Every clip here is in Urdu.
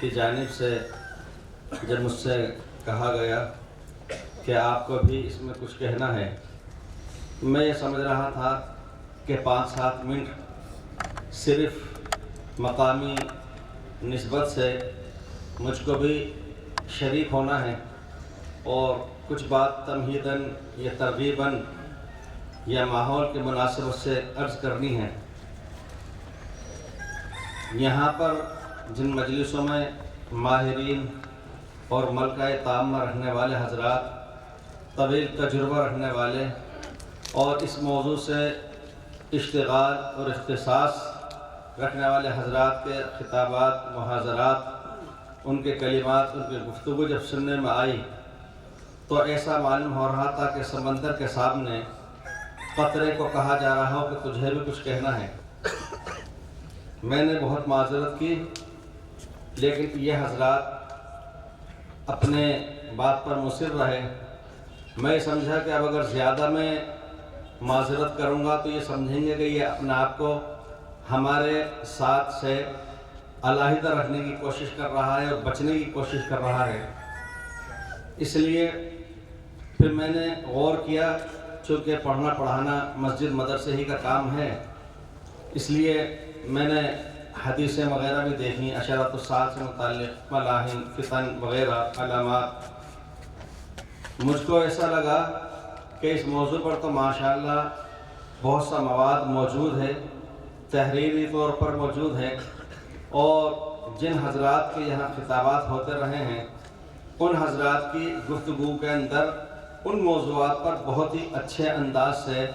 کی جانب سے جب مجھ سے کہا گیا کہ آپ کو بھی اس میں کچھ کہنا ہے، میں یہ سمجھ رہا تھا کہ 5-7 منٹ صرف مقامی نسبت سے مجھ کو بھی شریک ہونا ہے اور کچھ بات تمہیداً یا ترغیباً یا ماحول کے مناسبت سے عرض کرنی ہے۔ یہاں پر جن مجلسوں میں ماہرین اور ملکہ طامہ رہنے والے حضرات، طویل تجربہ رکھنے والے اور اس موضوع سے اشتغال اور اختصاص رکھنے والے حضرات کے خطابات، محاضرات، ان کے کلمات، ان کی گفتگو جب سننے میں آئی تو ایسا معلوم ہو رہا تھا کہ سمندر کے سامنے قطرے کو کہا جا رہا ہو کہ تجھے بھی کچھ کہنا ہے۔ میں نے بہت معذرت کی، لیکن یہ حضرات اپنے بات پر مصر رہے۔ میں سمجھا کہ اب اگر زیادہ میں معذرت کروں گا تو یہ سمجھیں گے کہ یہ اپنے آپ کو ہمارے ساتھ سے علیحدہ رکھنے کی کوشش کر رہا ہے اور بچنے کی کوشش کر رہا ہے۔ اس لیے پھر میں نے غور کیا، چونکہ پڑھنا پڑھانا مسجد مدرسے ہی کا کام ہے، اس لیے میں نے حدیثیں وغیرہ بھی دیکھیں، اشارۃ الساعۃ سے متعلق ملاحن، فتن وغیرہ علامات۔ مجھ کو ایسا لگا کہ اس موضوع پر تو ماشاءاللہ بہت سا مواد موجود ہے، تحریری طور پر موجود ہے، اور جن حضرات کے یہاں خطابات ہوتے رہے ہیں ان حضرات کی گفتگو کے اندر ان موضوعات پر بہت ہی اچھے انداز سے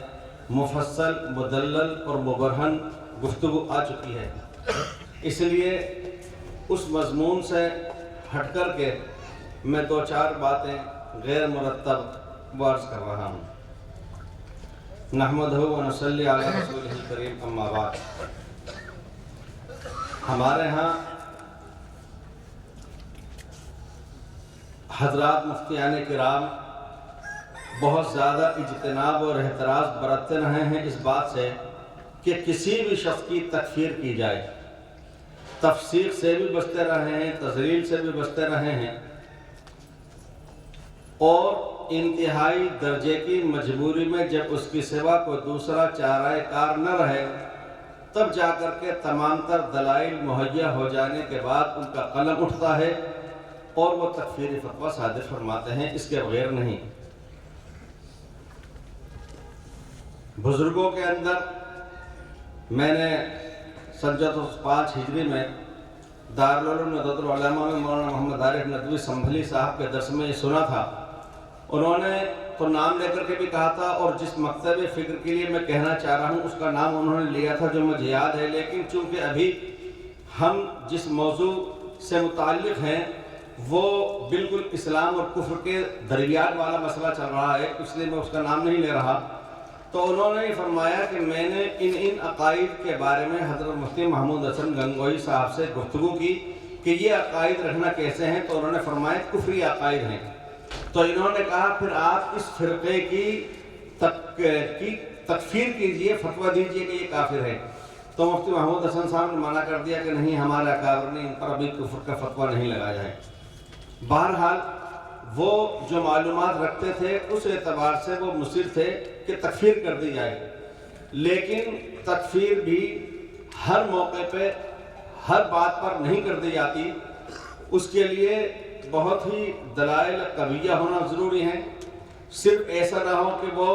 مفصل، مدلل اور مبرہن گفتگو آ چکی ہے۔ اس لیے اس مضمون سے ہٹ کر کے میں 2-4 باتیں غیر مرتب عرض کر رہا ہوں۔ نحمدہ و نصلی علی رسولہ الکریم، اما بعد۔ ہمارے ہاں حضرات مفتیان کرام بہت زیادہ اجتناب اور احتراز برتتے رہے ہیں اس بات سے کہ کسی بھی شخص کی تکفیر کی جائے۔ تفسیق سے بھی بچتے رہے ہیں، تذلیل سے بھی بچتے رہے ہیں، اور انتہائی درجے کی مجبوری میں جب اس کی سوا کوئی دوسرا چارہ کار نہ رہے تب جا کر کے تمام تر دلائل مہیا ہو جانے کے بعد ان کا قلم اٹھتا ہے اور وہ تکفیری فتویٰ صادر فرماتے ہیں، اس کے بغیر نہیں۔ بزرگوں کے اندر میں نے سن 5 ہجری میں دارالعلوم ندوۃ العلماء میں مولانا محمد عارف ندوی سنبھلی صاحب کے درس میں یہ سنا تھا۔ انہوں نے تو نام لے کر کے بھی کہا تھا، اور جس مکتب فکر کے لیے میں کہنا چاہ رہا ہوں اس کا نام انہوں نے لیا تھا جو مجھے یاد ہے، لیکن چونکہ ابھی ہم جس موضوع سے متعلق ہیں وہ بالکل اسلام اور کفر کے درمیان والا مسئلہ چل رہا ہے، اس لیے میں اس کا نام نہیں لے رہا۔ تو انہوں نے فرمایا کہ میں نے ان عقائد کے بارے میں حضرت مفتی محمود حسن گنگوہی صاحب سے گفتگو کی کہ یہ عقائد رکھنا کیسے ہیں، تو انہوں نے فرمایا کفری عقائد ہیں۔ تو انہوں نے کہا پھر آپ اس فرقے کی تکفیر کیجئے، فتویٰ دیجئے کہ یہ کافر ہے۔ تو مفتی محمود حسن صاحب نے منع کر دیا کہ نہیں، ہمارے اکابر نے ان پر ابھی کفر کا فتویٰ نہیں لگایا ہے۔ بہرحال وہ جو معلومات رکھتے تھے اس اعتبار سے وہ مصر تھے کہ تکفیر کر دی جائے، لیکن تکفیر بھی ہر موقع پہ ہر بات پر نہیں کر دی جاتی، اس کے لیے بہت ہی دلائل قویہ ہونا ضروری ہیں۔ صرف ایسا نہ ہو کہ وہ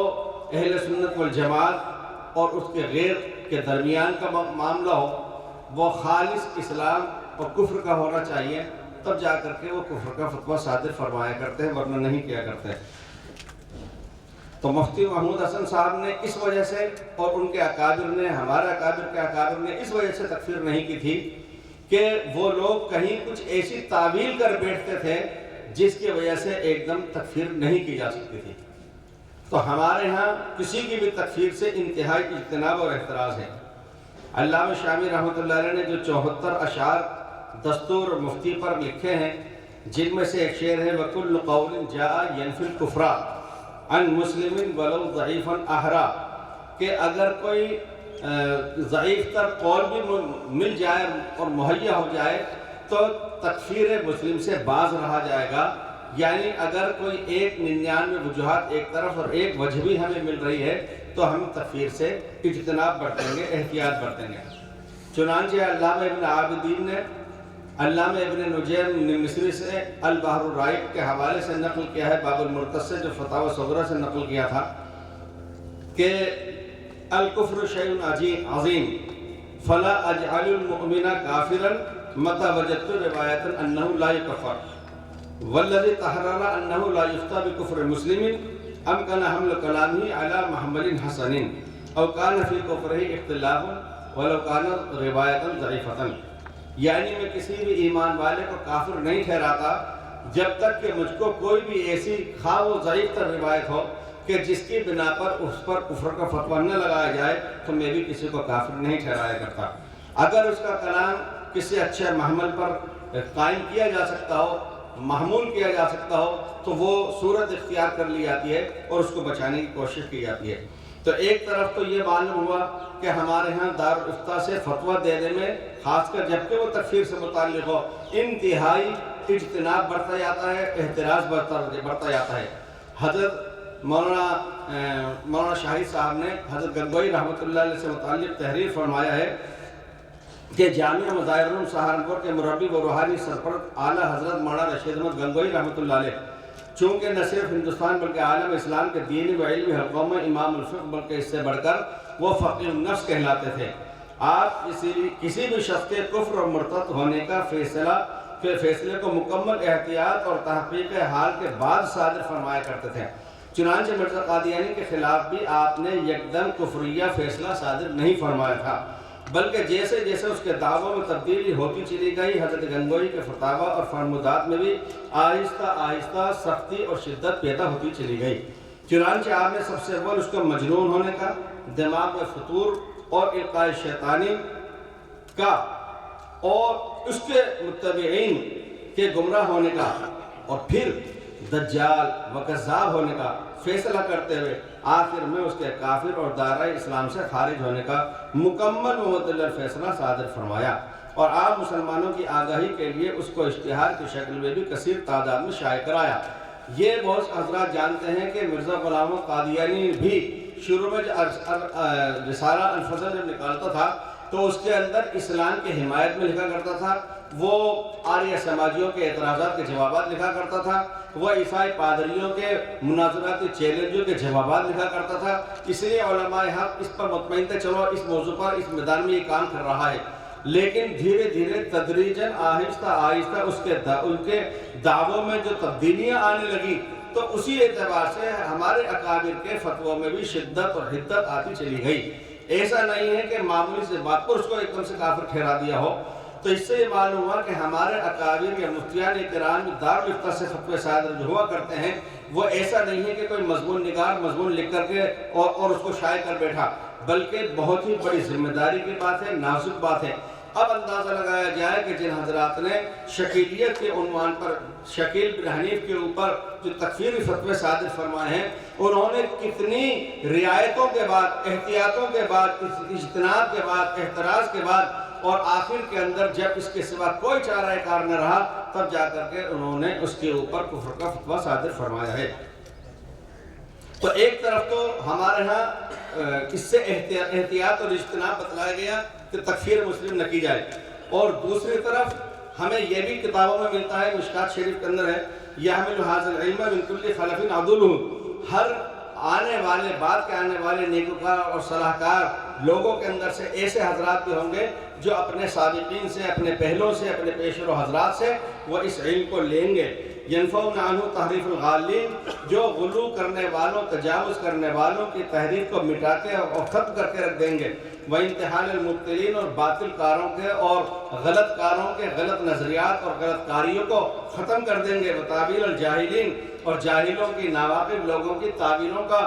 اہل سنت والجماعت اور اس کے غیر کے درمیان کا معاملہ ہو، وہ خالص اسلام اور کفر کا ہونا چاہیے، تب جا کر کے وہ کفر کا فتویٰ صادر فرمایا کرتے ہیں، ورنہ نہیں کیا کرتے۔ تو مفتی محمود حسن صاحب نے اس وجہ سے اور ان کے اکابر نے، ہمارے اکابر کے اکابر نے اس وجہ سے تکفیر نہیں کی تھی کہ وہ لوگ کہیں کچھ ایسی تعویل کر بیٹھتے تھے جس کی وجہ سے ایک دم تکفیر نہیں کی جا سکتی تھی۔ تو ہمارے ہاں کسی کی بھی تکفیر سے انتہائی اجتناب اور احتراز ہے۔ علامہ شامی رحمۃ اللہ علیہ نے جو 74 اشعار دستور مفتی پر لکھے ہیں، جن میں سے ایک شعر ہے وَكُلُّ قَوْلٍ جَاءَ يَنْفِي الْكُفْرَ عَنْ مُسْلِمٍ وَلَوْ ضَعِيفًا أَحْرَى، کہ اگر کوئی ضعیف تر قول بھی مل جائے اور مہیا ہو جائے تو تکفیر مسلم سے باز رہا جائے گا. یعنی اگر کوئی 99 وجوہات ایک طرف اور ایک وجہ بھی ہمیں مل رہی ہے تو ہم تکفیر سے اجتناب برتیں گے، احتیاط برتیں گے. چنانچہ علامہ ابن عابدین نے علامہ ابن نجیم مصری سے البحر الرائق کے حوالے سے نقل کیا ہے، باب المرتد سے، جو فتاوی صغرا سے نقل کیا تھا، کہ الکفر شیء عظیم فلا اجعل المؤمن کافرا متى وجدت روایت انه لا يكفر والذي تحرر انه لا يفتى بكفر مسلم امكن حمل كلامه على محمل حسن او كان في كفره اختلاف ولو كان روایت ضعیفة. یعنی میں کسی بھی ایمان والے کو کافر نہیں ٹھہراتا جب تک کہ مجھ کو کوئی بھی ایسی خواہ و ضعیف تر روایت ہو کہ جس کی بنا پر اس پر کفر کا فتویٰ نہ لگایا جائے تو میں بھی کسی کو کافر نہیں ٹھہرایا کرتا. اگر اس کا کلام کسی اچھے محمل پر قائم کیا جا سکتا ہو، محمول کیا جا سکتا ہو، تو وہ صورت اختیار کر لی جاتی ہے اور اس کو بچانے کی کوشش کی جاتی ہے. تو ایک طرف تو یہ معلوم ہوا کہ ہمارے ہاں دارالافتاء سے فتویٰ دینے میں، خاص کر جبکہ وہ تکفیر سے متعلق ہو، انتہائی اجتناب برتا جاتا ہے، احتراز برتا جاتا ہے. حضرت مولانا شاہد صاحب نے حضرت گنگوئی رحمۃ اللہ علیہ سے متعلق تحریر فرمایا ہے کہ جامعہ مظاہر العلوم سہارنپور کے مربی و روحانی سرپرست اعلیٰ حضرت مولانا رشید احمد گنگوئی رحمۃ اللہ علیہ چونکہ نہ صرف ہندوستان بلکہ عالم اسلام کے دینی و علمی حلقوں میں امام الفقہ بلکہ اس سے بڑھ کر وہ فقیہ النفس کہلاتے تھے. آپ کسی بھی شخص کے کفر اور مرتد ہونے کا فیصلے کو مکمل احتیاط اور تحقیق حال کے بعد صادر فرمایا کرتے تھے. چنانچہ مرزا قادیانی کے خلاف بھی آپ نے یکدم کفریہ فیصلہ صادر نہیں فرمایا تھا، بلکہ جیسے جیسے اس کے دعووں میں تبدیلی ہوتی چلی گئی، حضرت گنگوئی کے فتاویٰ اور فرمودات میں بھی آہستہ آہستہ سختی اور شدت پیدا ہوتی چلی گئی. چنانچہ آپ نے سب سے اول اس کو مجنون ہونے کا، دماغ میں فطور اور القاء شیطانی کا اور اس کے متبعین کے گمراہ ہونے کا اور پھر دجال و کذاب ہونے کا فیصلہ کرتے ہوئے آخر میں اس کے کافر اور دائرہ اسلام سے خارج ہونے کا مکمل و مدلل فیصلہ صادر فرمایا. اور عام مسلمانوں کی آگاہی کے لیے اس کو اشتہار کی شکل میں بھی کثیر تعداد میں شائع کرایا. یہ بہت حضرات جانتے ہیں کہ مرزا غلام احمد قادیانی بھی شروع میں رسالہ الفضل جب نکالتا تھا تو اس کے اندر اسلام کی حمایت میں لکھا کرتا تھا، وہ آریہ سماجیوں کے اعتراضات کے جوابات لکھا کرتا تھا، وہ عیسائی پادریوں کے مناظراتی چیلنجوں کے جوابات لکھا کرتا تھا. اس لیے علماء حق اس پر مطمئن تھے چلو اس موضوع پر اس میدان میں یہ کام کر رہا ہے. لیکن دھیرے دھیرے تدریجاً آہستہ آہستہ ان کے دعووں میں جو تبدیلیاں آنے لگی تو اسی اعتبار سے ہمارے اکابر کے فتووں میں بھی شدت اور حدت آتی چلی گئی. ایسا نہیں ہے کہ معمولی سے بات پر اس کو ایک دم سے کافر ٹھہرا دیا ہو. تو اس سے یہ معلوم ہوا کہ ہمارے اکابر یا مفتیان کرام دارالافتاء سے فتوے صادر جو ہوا کرتے ہیں وہ ایسا نہیں ہے کہ کوئی مضمون نگار مضمون لکھ کر کے اور اس کو شائع کر بیٹھا، بلکہ بہت ہی بڑی ذمہ داری کی بات ہے، نازک بات ہے. اب اندازہ لگایا جائے کہ جن حضرات نے شکیلیت کے عنوان پر شکیل بن حنیف کے اوپر جو تکفیری فتوے صادر فرمائے ہیں، انہوں نے کتنی رعایتوں کے بعد، احتیاطوں کے بعد، اجتناب کے بعد، احتراز کے بعد اور آخر کے اندر جب اس کے سوا کوئی چارہ کار نہ رہا تب جا کر کے انہوں نے اس کے اوپر کفر کا فتویٰ صادر فرمایا ہے. تو ایک طرف تو ہمارے ہاں اس سے احتیاط اور اجتناب بتلایا گیا کہ تکفیر مسلم نہ کی جائے، اور دوسری طرف ہمیں یہ بھی کتابوں میں ملتا ہے، مشکات شریف کے اندر ہے، یحمل ھذا العلم من کل خلف عدول، ہر آنے والے بعد کے آنے والے نیکوکار اور صلاحکار لوگوں کے اندر سے ایسے حضرات بھی ہوں گے جو اپنے سابقین سے، اپنے پہلوں سے، اپنے پیشرو حضرات سے وہ اس علم کو لیں گے. ينفون عنہ تحریف الغالین، جو غلو کرنے والوں، تجاوز کرنے والوں کی تحریف کو مٹا کے اور ختم کر کے رکھ دیں گے. وانتحال المبتلین، اور باطل کاروں کے اور غلط کاروں کے غلط نظریات اور غلط کاریوں کو ختم کر دیں گے. وتعویل الجاہلین، اور جاہلوں کی، ناواقف لوگوں کی تعویلوں کا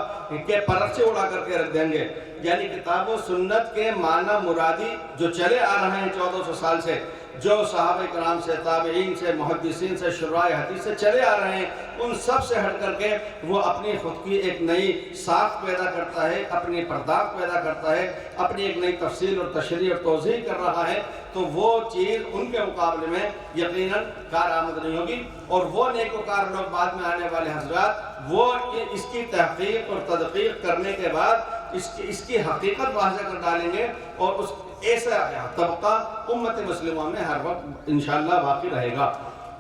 کے پرچے اڑا کر کے رکھ دیں گے. یعنی کتاب و سنت کے معنی مرادی جو چلے آ رہے ہیں 1400 سال سے، جو صحابہ کرام سے، تابعین سے، محدثین سے، شراح حدیث سے چلے آ رہے ہیں، ان سب سے ہٹ کر کے وہ اپنی خود کی ایک نئی ساخت پیدا کرتا ہے، اپنی پرداخت پیدا کرتا ہے، اپنی ایک نئی تفصیل اور تشریح اور توضیح کر رہا ہے، تو وہ چیز ان کے مقابلے میں یقیناً کارآمد نہیں ہوگی۔ اور وہ نیکوکار لوگ بعد میں آنے والے حضرات، وہ اس کی تحقیق اور تدقیق کرنے کے بعد اس کی حقیقت واضح کر ڈالیں گے، اور اس ایسا طبقہ امت مسلمہ میں ہر وقت انشاءاللہ باقی رہے گا۔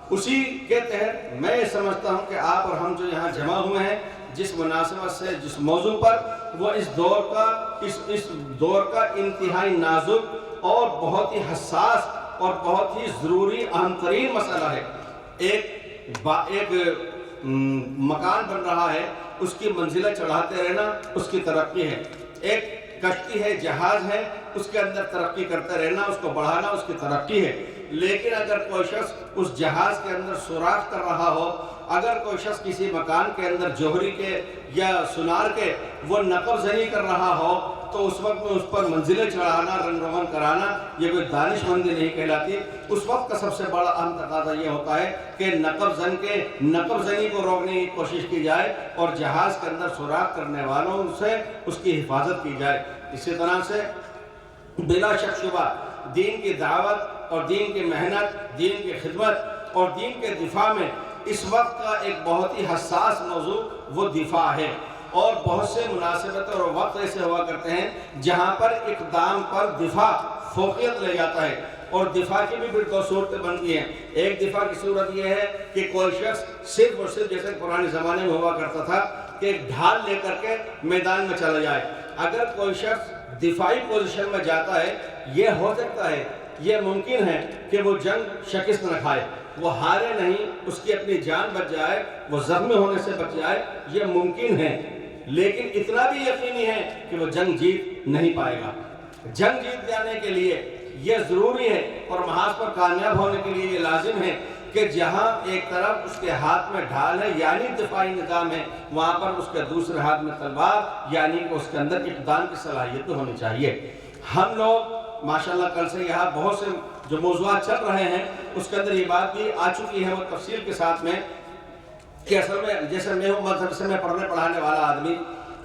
اسی کے تحت میں سمجھتا ہوں کہ آپ اور ہم جو یہاں جمع ہوئے ہیں، جس مناسبت سے، جس موضوع پر، وہ اس دور کا انتہائی نازک اور بہت ہی حساس اور بہت ہی ضروری اہم ترین مسئلہ ہے۔ ایک مکان بن رہا ہے، اس کی منزلیں چڑھاتے رہنا اس کی ترقی ہے۔ ایک کشتی ہے، جہاز ہے، اس کے اندر ترقی کرتے رہنا، اس کو بڑھانا اس کی ترقی ہے۔ لیکن اگر کوئی شخص اس جہاز کے اندر سوراخ کر رہا ہو، اگر کوئی شخص کسی مکان کے اندر جوہری کے یا سنار کے وہ نقب زنی کر رہا ہو، تو اس وقت میں اس پر منزلیں چڑھانا، رنگ روغن کرانا، یہ کوئی دانش مندی نہیں کہلاتی۔ اس وقت کا سب سے بڑا اہم تقاضا یہ ہوتا ہے کہ نقب زنی کو روکنے کی کوشش کی جائے، اور جہاز کے اندر سوراخ کرنے والوں سے اس کی حفاظت کی جائے۔ اسی طرح سے بلا شک شبہ دین کی دعوت اور دین کی محنت، دین کی خدمت اور دین کے دفاع میں اس وقت کا ایک بہت ہی حساس موضوع وہ دفاع ہے۔ اور بہت سے مناسبت اور وقت ایسے ہوا کرتے ہیں جہاں پر اقدام پر دفاع فوقیت لے جاتا ہے، اور دفاع کی بھی دو صورتیں بنتی ہیں۔ ایک دفاع کی صورت یہ ہے کہ کوئی شخص صرف اور صرف، جیسے پرانے زمانے میں ہوا کرتا تھا، کہ ایک ڈھال لے کر کے میدان میں چلا جائے۔ اگر کوئی شخص دفاعی پوزیشن میں جاتا ہے، یہ ہو سکتا ہے، یہ ممکن ہے کہ وہ جنگ شکست نہ کھائے، وہ ہارے نہیں، اس کی اپنی جان بچ جائے، وہ زخمی ہونے سے بچ جائے، یہ ممکن ہے۔ لیکن اتنا بھی یقینی ہے کہ وہ جنگ جیت نہیں پائے گا۔ جنگ جیت جانے کے لیے یہ ضروری ہے، اور محاذ پر کامیاب ہونے کے لیے یہ لازم ہے کہ جہاں ایک طرف اس کے ہاتھ میں ڈھال ہے یعنی دفاعی نظام ہے، وہاں پر اس کے دوسرے ہاتھ میں تلوار یعنی کہ اس کے اندر اقدام کی صلاحیت ہونی چاہیے۔ ہم لوگ ماشاءاللہ کل سے یہاں بہت سے جو موضوعات چل رہے ہیں، اس کے اندر یہ بات بھی آ چکی ہے وہ تفصیل کے ساتھ میں، کہ اصل میں جیسے میں ہوں مدرسے میں پڑھنے پڑھانے والا آدمی،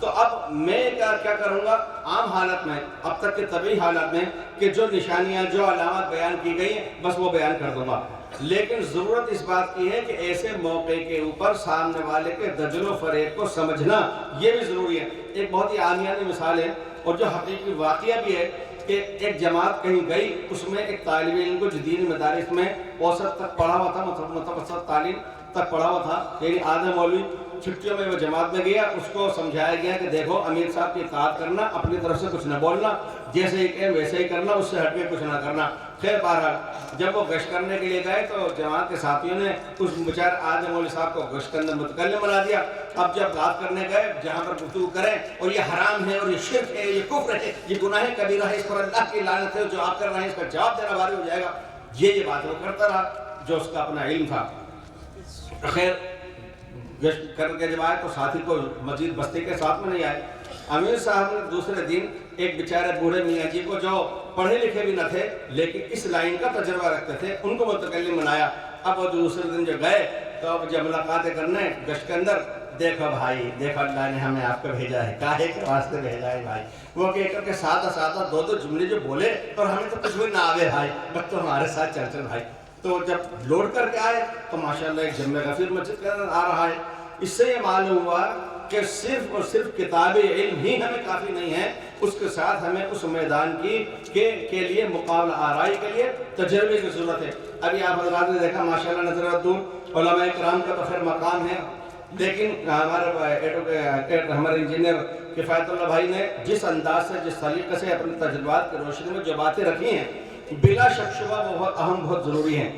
تو اب میں کیا کروں گا عام حالت میں، اب تک کے طبعی حالت میں، کہ جو نشانیاں، جو علامات بیان کی گئی ہیں بس وہ بیان کر دوں گا۔ لیکن ضرورت اس بات کی ہے کہ ایسے موقع کے اوپر سامنے والے کے دجل و فریب کو سمجھنا یہ بھی ضروری ہے۔ ایک بہت ہی عامیانہ مثال ہے اور جو حقیقی واقعہ بھی ہے کہ ایک جماعت کہیں گئی، اس میں ایک طالب علم کو جدید مدارس میں اوسط تک پڑھا ہوا تھا، متوسط تعلیم تک پڑھا ہوا تھا، یعنی آدھا مولوی، چھٹیوں میں وہ جماعت میں گیا، اس کو سمجھایا گیا کہ دیکھو امیر صاحب کی اطاعت کرنا، اپنی طرف سے کچھ نہ بولنا، جیسے ہی کہیں ویسے ہی کرنا، اس سے ہٹ کے کچھ نہ کرنا۔ خیر بہرحال جب وہ گشت کرنے کے لیے گئے تو جماعت کے ساتھیوں نے اس بیچارے آدھے مولوی صاحب کو گشت کے اندر متکلم بنا دیا۔ اب جب بات کرنے گئے جہاں پر گفتگو کریں، اور یہ حرام ہے اور یہ شرک ہے، یہ کفر ہے، یہ گناہ کبیرہ ہے، اس پر اللہ کی لعنت ہے، جو آپ کر رہے ہیں اس کا جواب دینا بھاری ہو جائے گا، یہ بات وہ کرتا رہا جو اس کا اپنا علم تھا۔ خیر گشت کر کے جب آئے تو ساتھی کو مزید بستی کے ساتھ میں نہیں آئے۔ امیر صاحب نے دوسرے دن ایک بیچارے بوڑھے میاں جی کو جو پڑھے لکھے بھی نہ تھے لیکن اس لائن کا تجربہ رکھتے تھے، ان کو متکلم بنایا۔ اب وہ دوسرے دن جو گئے تو اب جب ملاقاتیں کرنے گشت کے اندر، دیکھو بھائی، دیکھو اللہ نے ہمیں آپ کو بھیجا ہے، کاہے کے واسطے بھیجا ہے بھائی، وہ کہہ کر کے سادہ دو جملے جو بولے، اور ہمیں تو کچھ بھی نہ آوے بھائی، بس تو ہمارے ساتھ چل بھائی۔ تو جب لوٹ کر کے آئے تو ماشاءاللہ ایک جمع غفیر مسجد کے اندر آ رہا ہے۔ اس سے یہ معلوم ہوا کہ صرف اور صرف کتاب علم ہی ہمیں کافی نہیں ہے، اس کے ساتھ ہمیں اس میدان کے لیے مقابلہ آرائی کے لیے تجربے کی ضرورت ہے۔ ابھی آپ حضرات نے دیکھا ماشاءاللہ نظر دور علماء کرام کا تو خیر مقام ہے، لیکن ہمارے انجینئر کفایت اللہ بھائی نے جس انداز سے، جس طریقے سے اپنے تجربات کی روشنی میں جو باتیں رکھی ہیں، بلا شک شبہ وہ بہت اہم، بہت ضروری ہیں۔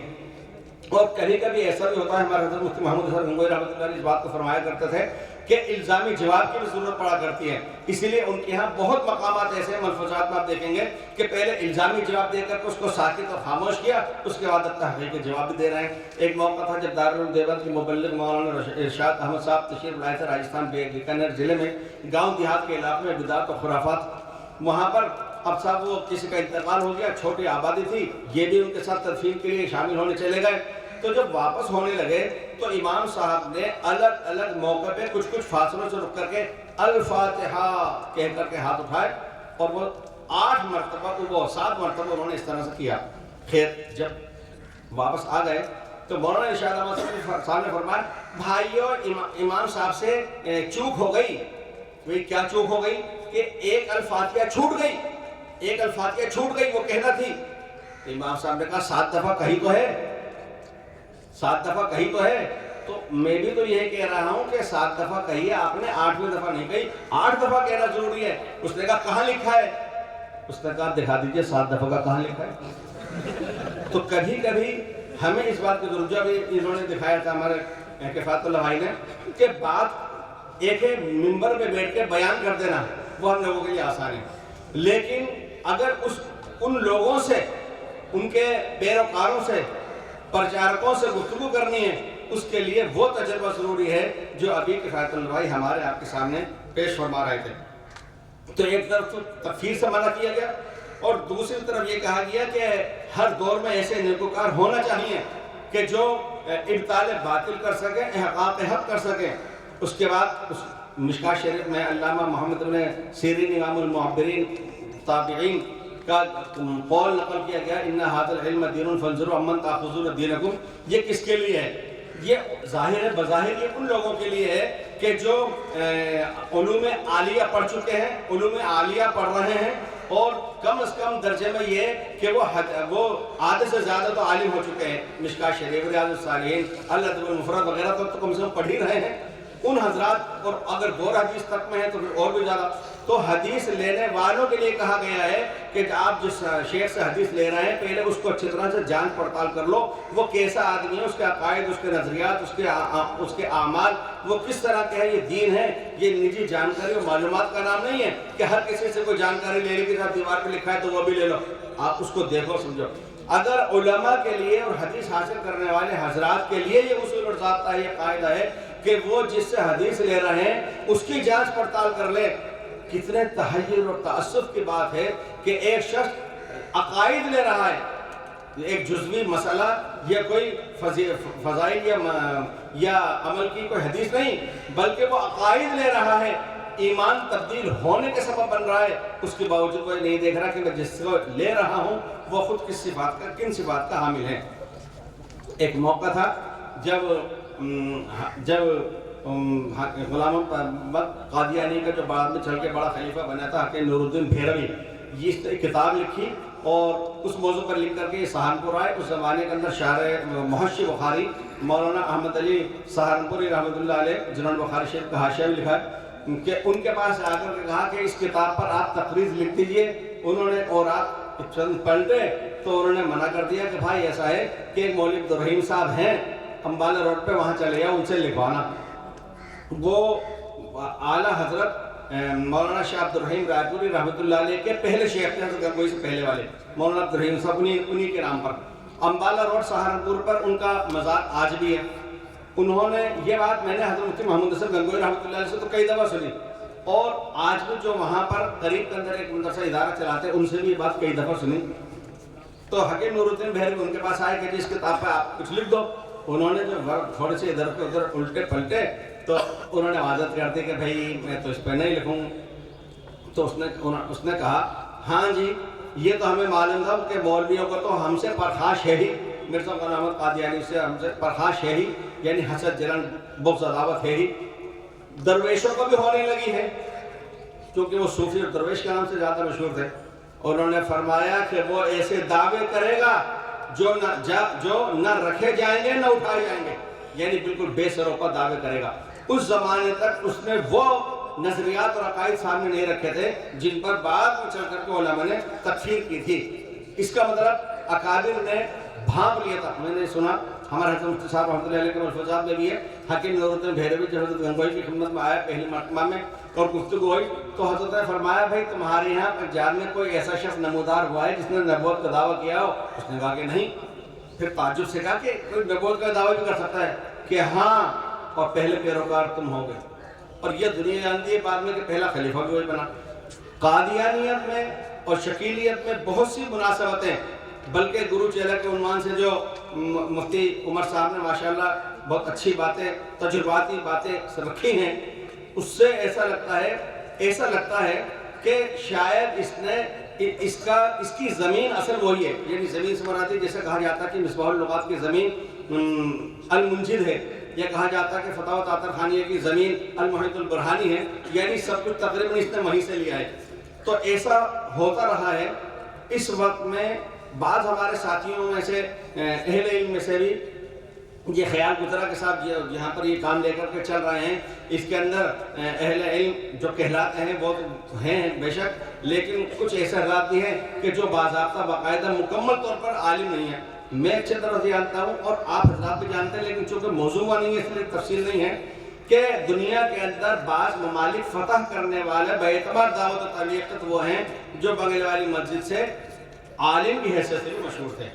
اور کبھی کبھی ایسا بھی ہوتا ہے، ہمارے حضرت مفتی محمد حسن گنگوئی رحمۃ اللہ علیہ اس بات کو فرمایا کرتے تھے کہ الزامی جواب کی بھی ضرورت پڑا کرتی ہے، اسی لیے ان کے ہاں بہت مقامات ایسے ملفوظات میں آپ دیکھیں گے کہ پہلے الزامی جواب دے کر اس کو ساکت اور خاموش کیا، اس کے بعد تحقیقی جواب بھی دے رہے ہیں۔ ایک موقع تھا جب دارالعلوم دیوبند کے مبلغ مولانا ارشاد احمد صاحب تشریف لائے تھے راجستھان بیکانیر ضلع میں، گاؤں دیہات کے علاقے میں بدعت و خرافات وہاں پر اب صاحب وہ کسی کا انتقال ہو گیا، چھوٹی آبادی تھی، یہ بھی ان کے ساتھ تدفین کے لیے شامل ہونے چلے گئے۔ تو جب واپس ہونے لگے تو امام صاحب نے الگ الگ موقع پہ کچھ کچھ فاصلوں سے رک کر کے الفاتحہ کہہ کر کے ہاتھ اٹھائے، اور وہ 8 مرتبہ وہ 7 مرتبہ انہوں نے اس طرح سے کیا۔ خیر جب واپس آ گئے تو مولانا ارشاد احمد صاحب نے فرمایا بھائیو امام صاحب سے چوک ہو گئی۔ وہ کیا چوک ہو گئی کہ ایک الفاتحہ چھوٹ گئی، ایک الفاتحہ چھوٹ گئی، وہ کہنا تھی۔ امام صاحب نے کہا 7 دفعہ کہی تو ہے، 7 دفعہ کہی تو ہے۔ تو میں بھی تو یہ کہہ رہا ہوں کہ 7 دفعہ کہی ہے، آپ نے 8ویں دفعہ نہیں کہی، 8 دفعہ کہنا ضروری ہے۔ اس نے کہا کہاں لکھا ہے؟ اس نے کہا دکھا دیجئے 7 دفعہ کا کہاں لکھا ہے۔ تو کبھی کبھی ہمیں اس بات کی ضرورت، بھی انہوں نے دکھایا تھا ہمارے کفایت اللہ بھائی نے، کہ بات ایک منبر پہ بیٹھ کے بیان کر دینا وہ ہم لوگوں کے لیے آسان ہے، لیکن اگر ان لوگوں سے، ان کے پیروکاروں سے، پرچارکوں سے گفتگو کرنی ہے، اس کے لیے وہ تجربہ ضروری ہے جو ابھی کفایت اللہ بھائی ہمارے آپ کے سامنے پیش فرما رہے تھے۔ تو ایک طرف تو تکفیر سے منع کیا گیا، اور دوسری طرف یہ کہا گیا کہ ہر دور میں ایسے نیکوکار ہونا چاہیے کہ جو ابطال باطل کر سکیں، احقاق حق کر سکیں۔ اس کے بعد مشکاۃ شریف میں علامہ محمد بن سیرین امام المعبرین تابعین کا قول نقل کیا گیا، ان ھذا العلم دین فانظروا عمن تاخذون دینکم۔ یہ کس کے لیے ہے؟ یہ ظاہر ہے، بظاہر یہ ان لوگوں کے لیے ہے کہ جو علوم عالیہ پڑھ چکے ہیں، علوم عالیہ پڑھ رہے ہیں، اور کم از کم درجے میں یہ کہ وہ آدھے سے زیادہ تو عالم ہو چکے ہیں۔ مشکاۃ شریف، ریاض الصالحین، الادب المفرد وغیرہ تو کم سے کم پڑھ ہی رہے ہیں ان حضرات، اور اگر دور حدیث تک میں ہے تو پھر اور بھی زیادہ۔ تو حدیث لینے والوں کے لیے کہا گیا ہے کہ آپ جس شیخ سے حدیث لے رہے ہیں پہلے اس کو اچھی طرح سے جانچ پڑتال کر لو، وہ کیسا آدمی ہے، اس کے عقائد، اس کے نظریات، اس کے اعمال وہ کس طرح کے ہیں۔ یہ دین ہے، یہ نجی جانکاری اور معلومات کا نام نہیں ہے کہ ہر کسی سے کوئی جانکاری لے لے کے ساتھ دیوار پہ لکھا ہے تو وہ بھی لے لو۔ آپ اس کو دیکھو سمجھو۔ اگر علماء کے لیے اور حدیث حاصل کرنے والے حضرات کے لیے یہ اصول اور ضابطہ، یہ قاعدہ ہے کہ وہ جس سے حدیث لے رہے ہیں اس کی جانچ پڑتال کر لیں، کتنے تحیر اور تعصب کی بات ہے کہ ایک شخص عقائد لے رہا ہے، ایک جزوی مسئلہ یا کوئی فضائل یا عمل کی کوئی حدیث نہیں، بلکہ وہ عقائد لے رہا ہے، ایمان تبدیل ہونے کے سبب بن رہا ہے، اس کے باوجود وہ نہیں دیکھ رہا کہ میں جس کو لے رہا ہوں وہ خود کن صفات کا حامل ہے۔ ایک موقع تھا جب غلام محمد قادیانی کا جو بعد میں چل کے بڑا خلیفہ بنا تھا حکیم نور الدین بھیروی، یہ کتاب لکھی اور اس موضوع پر لکھ کر کے سہارنپور آئے۔ اس زمانے کے اندر شارح محشی بخاری مولانا احمد علی سہارنپوری رحمۃ اللہ علیہ، جنہوں نے بخاری شریف کا حاشیہ بھی لکھا ہے، کہ ان کے پاس آ کر کے کہا کہ اس کتاب پر آپ تقریر لکھ دیجئے۔ انہوں نے اور آپ چند پلٹے تو انہوں نے منع کر دیا کہ بھائی ایسا ہے کہ ایک مولوی عبدالرحیم صاحب ہیں امبالہ روڈ پہ، وہاں چلے جاؤ، ان سے لکھوانا۔ وہ اعلیٰ حضرت مولانا شاہ عبدالرحیم رائے پوری رحمۃ اللہ علیہ کے پہلے شیخ تھے، حضرت گنگوئی سے پہلے والے مولانا عبدالرحیم صاحب، انہی کے نام پر امبالہ روڈ سہارنپور پر ان کا مزار آج بھی ہے۔ انہوں نے یہ بات میں نے حضرت مفتی محمود حسن گنگوئی رحمۃ اللہ علیہ سے تو کئی دفعہ سنی، اور آج بھی جو وہاں پر قریب کے اندر ایک مدرسہ ادارہ چلاتے ہیں ان سے بھی یہ بات کئی دفعہ سنی۔ تو حکیم نور الدین بھیروی ان کے پاس آئے کہ اس کتاب پہ آپ کچھ لکھ دو۔ انہوں نے جو تھوڑے سے ادھر کے ادھر الٹے پلٹے تو انہوں نے معذرت کر دی کہ بھائی میں تو اس پہ نہیں لکھوں۔ تو اس نے کہا ہاں جی یہ تو ہمیں معلوم تھا کہ مولویوں کو تو ہم سے پرخاش ہے ہی، مرزا غلام احمد قادیانی سے ہم سے پرخاش ہے ہی، یعنی حسد جلن بغض عداوت ہے ہی۔ درویشوں کو بھی ہونے لگی ہے، کیونکہ وہ صوفی اور درویش کے نام سے زیادہ مشہور تھے۔ انہوں نے فرمایا کہ وہ ایسے دعوے کرے گا جو نہ رکھے جائیں گے نہ اٹھائے جائیں گے، یعنی بالکل بے سروپا دعوے کرے گا۔ اس زمانے تک اس نے وہ نظریات اور عقائد سامنے نہیں رکھے تھے جن پر بعد میں چل کر کے علماء نے تکفیر کی تھی۔ اس کا مطلب اکابر نے بھانپ لیا تھا۔ میں نے سنا ہمارے حضرت مفتی صاحب رحمۃ اللہ علیہ کے ملفوظات میں بھی ہے، حکیم نور الدین بھیروی جب حضرت گنگوئی کی خدمت میں آیا پہلی مرتبہ میں اور گفتگو ہوئی تو حضرت نے فرمایا بھائی تمہارے یہاں پنجاب میں کوئی ایسا شخص نمودار ہوا ہے جس نے نبوت کا دعویٰ کیا ہو؟ اس نے کہا کہ نہیں۔ پھر تعجب سے کہا کہ کوئی نبوت کا دعویٰ بھی کر سکتا ہے؟ کہ ہاں، اور پہلے پیروکار تم ہو گئے، اور یہ دنیا جانتی ہے بعد میں کہ پہلا خلیفہ بھی وہی بنا۔ قادیانیت میں اور شکیلیت میں بہت سی مناسبتیں، بلکہ گرو چیلا کے عنوان سے جو مفتی عمر صاحب نے ماشاءاللہ بہت اچھی باتیں، تجرباتی باتیں رکھی ہیں، اس سے ایسا لگتا ہے کہ شاید اس کی زمین اصل وہی ہے. یعنی زمین سے مراد جیسے کہا جاتا ہے کہ مصباح اللغات کی زمین المنجد ہے، یا کہا جاتا ہے کہ فتح و طاہر خانیہ کی زمین المحیط البرہانی ہے، یعنی سب کچھ تقریباً اس نے وہیں سے لیا ہے. تو ایسا ہوتا رہا ہے. اس وقت میں بعض ہمارے ساتھیوں میں سے اہل علم میں سے بھی یہ خیال گزرا کہ صاحب جہاں پر یہ کام لے کر کے چل رہے ہیں، اس کے اندر اہل علم جو کہلاتے ہیں وہ ہیں بے شک، لیکن کچھ ایسے حالات بھی ہیں کہ جو باضابطہ باقاعدہ مکمل طور پر عالم نہیں ہے. میں اچھی طرح سے جانتا ہوں اور آپ حضرات بھی جانتے ہیں، لیکن چونکہ موضوع نہیں ہے اس لیے تفصیل نہیں ہے کہ دنیا کے اندر بعض ممالک فتح کرنے والے بے اعتبار دعوت و تبلیغ وہ ہیں جو بنگلے والی مسجد سے عالم کی حیثیت سے بھی مشہور تھے،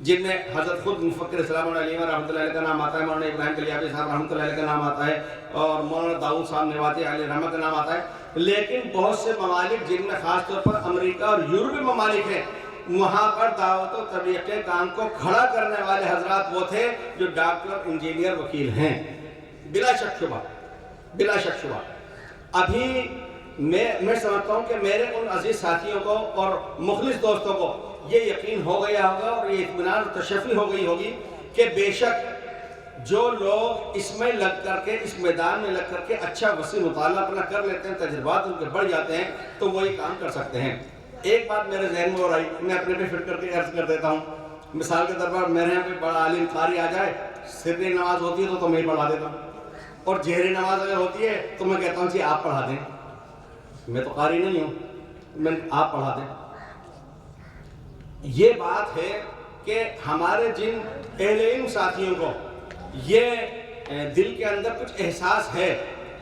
جن میں حضرت خود مفکر اسلام علیہ رحمۃ اللہ علیہ کا نام آتا ہے، مولانا ابراہیم کلیابی صاحب رحمۃ اللہ علیہ کا نام آتا ہے، اور مولانا داؤد صاحب نواتی علیہ رحمۃ کا نام آتا ہے. لیکن بہت سے ممالک جن میں خاص طور پر امریکہ اور یورپی ممالک ہیں، وہاں پر دعوت و تبلیغ کے کام کو کھڑا کرنے والے حضرات وہ تھے جو ڈاکٹر، انجینئر، وکیل ہیں. بلا شک شبہ ابھی میں سمجھتا ہوں کہ میرے ان عزیز ساتھیوں کو اور مخلص دوستوں کو یہ یقین ہو گیا ہوگا اور یہ اطمینان اور تشفی ہو گئی ہوگی کہ بے شک جو لوگ اس میں لگ کر کے، اس میدان میں لگ کر کے اچھا وسیع مطالعہ اپنا کر لیتے ہیں، تجربات ان کے بڑھ جاتے ہیں، تو وہ یہ کام کر سکتے ہیں. ایک بات میرے ذہن میں ہو رہی، میں اپنے پہ فٹ کر کے عرض کر دیتا ہوں. مثال کے طور پر میرے یہاں کوئی بڑا عالم قاری آ جائے، سری نماز ہوتی ہے تو میں ہی پڑھا دیتا ہوں، اور جہری نماز اگر ہوتی ہے تو میں کہتا ہوں جی آپ پڑھا دیں، میں تو قاری نہیں ہوں، آپ پڑھا دیں. یہ بات ہے کہ ہمارے جن اہل علم ساتھیوں کو یہ دل کے اندر کچھ احساس ہے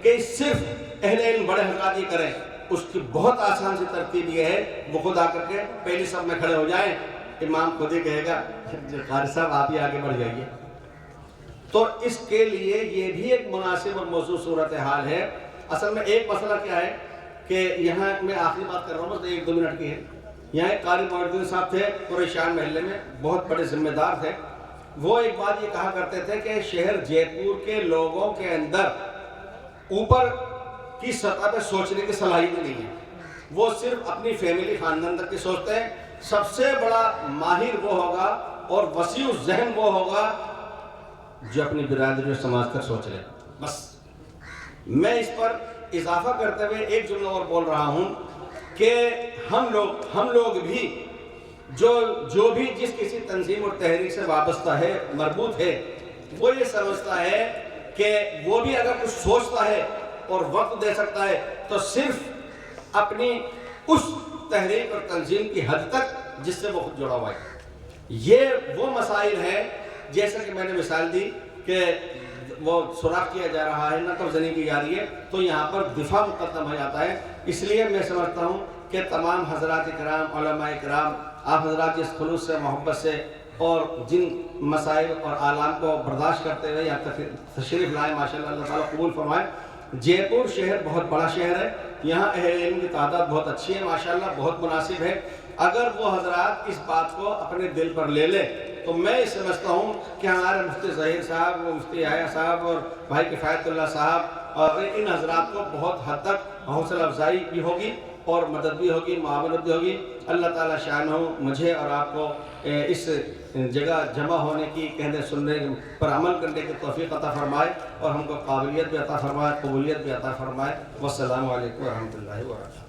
کہ صرف اہل علم بڑے حضرات یہ کریں، اس کی بہت آسان سی ترتیب یہ ہے، وہ خود آ کر کے پہلی صف میں کھڑے ہو جائیں. امام خود ہی کہے گا قاری صاحب آپ ہی آگے بڑھ جائیے. تو اس کے لیے یہ بھی ایک مناسب اور موضوع صورتحال ہے. اصل میں ایک مسئلہ کیا ہے کہ یہاں میں آخری بات کر رہا ہوں، بس 1-2 منٹ کی ہے. یہاں ایک قاری معین صاحب تھے قریشان محلے میں، بہت بڑے ذمہ دار تھے. وہ ایک بات یہ کہا کرتے تھے کہ شہر جے پور کے لوگوں کے اندر اوپر کی سطح پہ سوچنے کی صلاحیت نہیں ہے، وہ صرف اپنی فیملی، خاندان تک کی سوچتے ہیں. سب سے بڑا ماہر وہ ہوگا اور وسیع ذہن وہ ہوگا جو اپنی برادری اور سماج تک سوچ لے. بس میں اس پر اضافہ کرتے ہوئے ایک جملہ اور بول رہا ہوں کہ ہم لوگ بھی جو بھی جس کسی تنظیم اور تحریک سے وابستہ ہے، مربوط ہے، وہ یہ سمجھتا ہے کہ وہ بھی اگر کچھ سوچتا ہے اور وقت دے سکتا ہے تو صرف اپنی اس تحریک اور تنظیم کی حد تک جس سے وہ خود جڑا ہوا ہے. یہ وہ مسائل ہیں جیسا کہ میں نے مثال دی کہ وہ سوراخ کیا جا رہا ہے، نقب زنی کی جا رہی ہے، تو یہاں پر دفاع مقدم ہو جاتا ہے. اس لیے میں سمجھتا ہوں کہ تمام حضرات کرام، علماء کرام، آپ حضرات جس خلوص سے، محبت سے اور جن مسائل اور آلام کو برداشت کرتے ہوئے یہاں تک تشریف لائے، ماشاءاللہ اللہ تعالیٰ قبول فرمائے. جے پور شہر بہت بڑا شہر ہے، یہاں اہل علم کی تعداد بہت اچھی ہے، ماشاءاللہ بہت مناسب ہے. اگر وہ حضرات اس بات کو اپنے دل پر لے لیں تو میں سمجھتا ہوں کہ ہمارے مفتی ظہیر صاحب، مفتی یحییٰ صاحب اور بھائی کفایت اللہ صاحب اور ان حضرات کو بہت حد تک حوصلہ افزائی بھی ہوگی اور مدد بھی ہوگی، معاونت بھی ہوگی. اللہ تعالیٰ شانہ مجھے اور آپ کو اس جگہ جمع ہونے کی، کہنے سننے پر عمل کرنے کی توفیق عطا فرمائے اور ہم کو قابلیت بھی عطا فرمائے، قبولیت بھی عطا فرمائے. والسلام علیکم ورحمۃ اللہ وبرکاتہ.